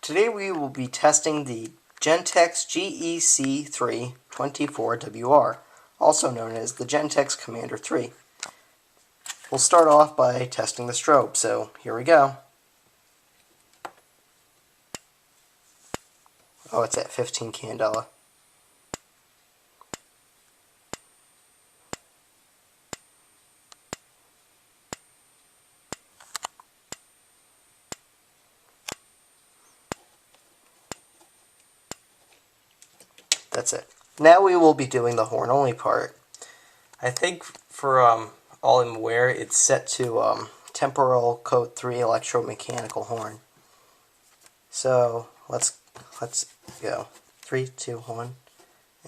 Today we will be testing the Gentex GEC3-24WR, also known as the Gentex Commander 3. We'll start off by testing the strobe, so here we go. Oh, it's at 15 candela. That's it. Now we will be doing the horn only part. I think for all I'm aware, it's set to temporal code 3 electromechanical horn. So let's go. 3, 2, 1,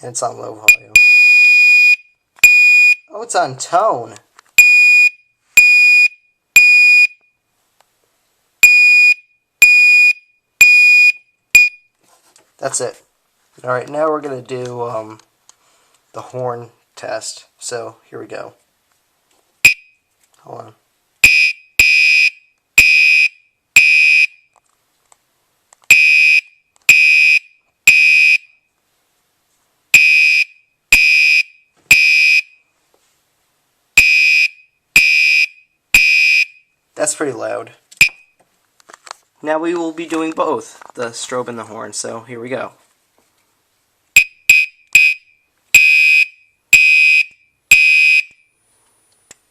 and it's on low volume. Oh, it's on tone. That's it. Alright, now we're going to do the horn test. So, here we go. Hold on. That's pretty loud. Now we will be doing both, the strobe and the horn, so here we go.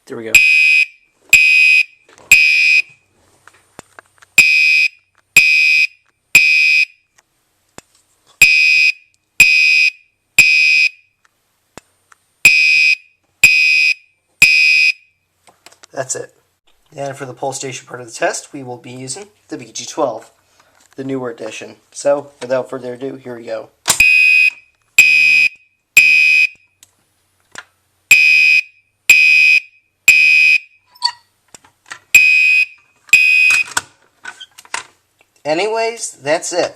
There we go. That's it. And for the pole station part of the test, we will be using the BG12, the newer edition. So, without further ado, here we go. Anyways, that's it.